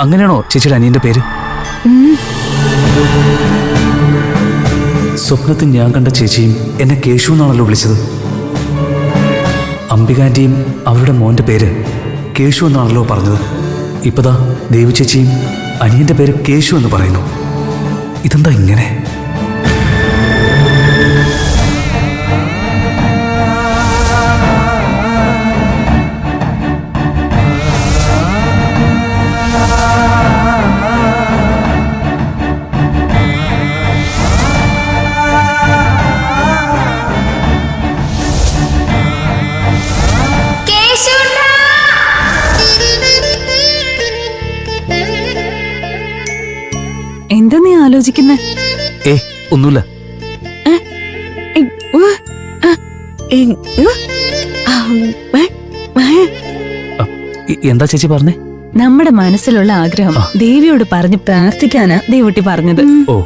അങ്ങനെയാണോ ചേച്ചിയുടെ അനിയന്റെ പേര്? സ്വപ്നത്തിൽ ഞാൻ കണ്ട ചേച്ചിയും എന്നെ കേശു എന്നാണല്ലോ വിളിച്ചത്. അംബികാന്റിയും അവരുടെ മോന്റെ പേര് കേശു എന്നാണല്ലോ പറഞ്ഞത്. ഇപ്പതാ ദേവി ചേച്ചിയും അനിയന്റെ പേര് കേശു എന്ന് പറയുന്നു. ഇതെന്താ ഇങ്ങനെ? എന്താ നീ ആലോചിക്കുന്നേ? ഒന്നുമില്ല. എന്താ ചേച്ചി പറഞ്ഞേ? നമ്മുടെ മനസ്സിലുള്ള ആഗ്രഹം ദേവിയോട് പറഞ്ഞ് പ്രാർത്ഥിക്കാനാ ദേവൂട്ടി പറഞ്ഞത്. ഓ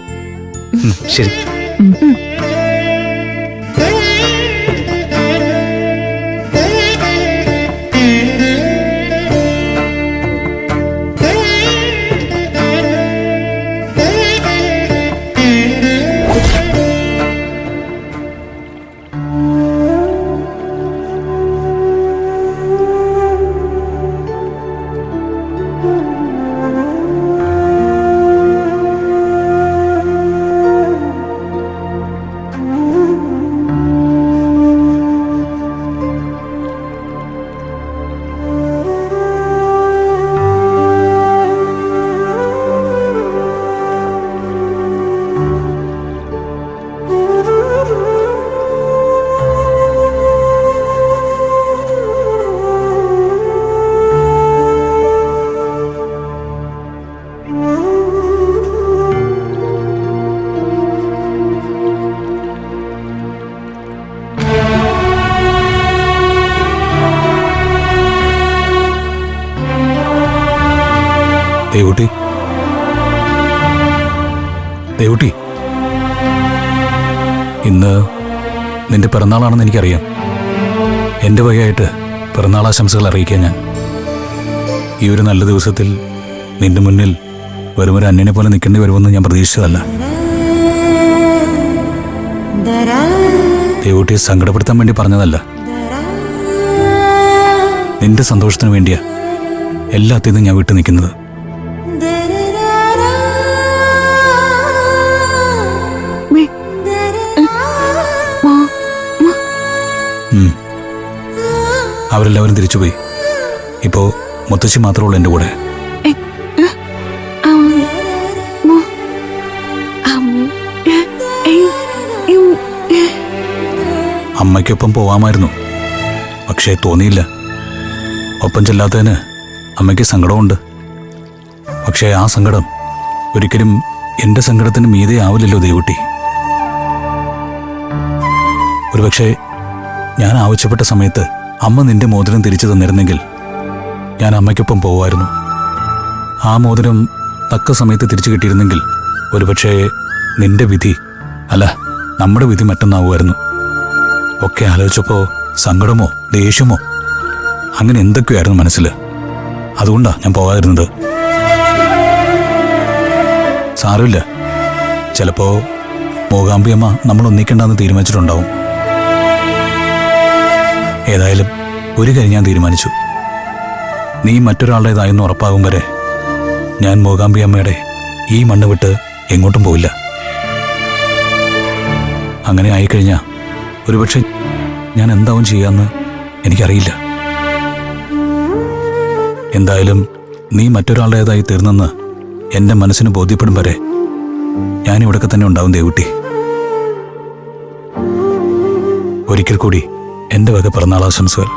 ശരി. ദേവൂട്ടി, ദേവൂട്ടി, ഇന്ന് നിന്റെ പിറന്നാളാണെന്ന് എനിക്കറിയാം. എൻ്റെ വകയായിട്ട് പിറന്നാളാശംസകൾ അറിയിക്കാൻ ഞാൻ ഈ ഒരു നല്ല ദിവസത്തിൽ നിന്റെ മുന്നിൽ വെറുമൊരു അന്യനെ പോലെ നിൽക്കേണ്ടി വരുമെന്ന് ഞാൻ പ്രതീക്ഷിച്ചതല്ല. ദേവൂട്ടിയെ സങ്കടപ്പെടുത്താൻ വേണ്ടി പറഞ്ഞതല്ല. നിന്റെ സന്തോഷത്തിന് വേണ്ടിയാ എല്ലാത്തിനും ഞാൻ വിട്ടു നിൽക്കുന്നത്. അവരെല്ലാവരും തിരിച്ചുപോയി. ഇപ്പോ മുത്തശ്ശി മാത്രമേ ഉള്ളൂ എൻ്റെ കൂടെ. അമ്മയ്ക്കൊപ്പം പോവാമായിരുന്നു, പക്ഷേ തോന്നിയില്ല. ഒപ്പം ചെല്ലാത്തതിന് അമ്മയ്ക്ക് സങ്കടമുണ്ട്. പക്ഷേ ആ സങ്കടം ഒരിക്കലും എൻ്റെ സങ്കടത്തിന് മീതെ ആവില്ലല്ലോ ദേവൂട്ടി. ഒരുപക്ഷെ ഞാൻ ആവശ്യപ്പെട്ട സമയത്ത് അമ്മ നിന്റെ മോതിരം തിരിച്ചു തന്നിരുന്നെങ്കിൽ ഞാൻ അമ്മയ്ക്കൊപ്പം പോവായിരുന്നു. ആ മോതിരം തക്ക സമയത്ത് തിരിച്ചു കിട്ടിയിരുന്നെങ്കിൽ ഒരുപക്ഷെ നിന്റെ വിധി അല്ല, നമ്മുടെ വിധി മറ്റൊന്നാവുമായിരുന്നു. ഒക്കെ ആലോചിച്ചപ്പോൾ സങ്കടമോ ദേഷ്യമോ അങ്ങനെ എന്തൊക്കെയായിരുന്നു മനസ്സിൽ. അതുകൊണ്ടാ ഞാൻ പോകാതിരുന്നത്. സാരമില്ല, ചിലപ്പോ മൂകാംബിയമ്മ നമ്മൾ ഒന്നിക്കണ്ടെന്ന് തീരുമാനിച്ചിട്ടുണ്ടാവും. ഏതായാലും ഒരു കാര്യം ഞാൻ തീരുമാനിച്ചു. നീ മറ്റൊരാളുടേതായെന്ന് ഉറപ്പാകും വരെ ഞാൻ മൂകാംബിയമ്മയുടെ ഈ മണ്ണ് വിട്ട് എങ്ങോട്ടും പോയില്ല. അങ്ങനെ ആയിക്കഴിഞ്ഞാൽ ഒരുപക്ഷെ ഞാൻ എന്താവും ചെയ്യാമെന്ന് എനിക്കറിയില്ല. എന്തായാലും നീ മറ്റൊരാളുടേതായി തീർന്നെന്ന് എൻ്റെ മനസ്സിന് ബോധ്യപ്പെടും വരെ ഞാൻ ഇവിടൊക്കെ തന്നെ ഉണ്ടാവും ദേവൂട്ടി. ഒരിക്കൽ കൂടി എൻ്റെ വക പിറന്നാളാശംസകൾ.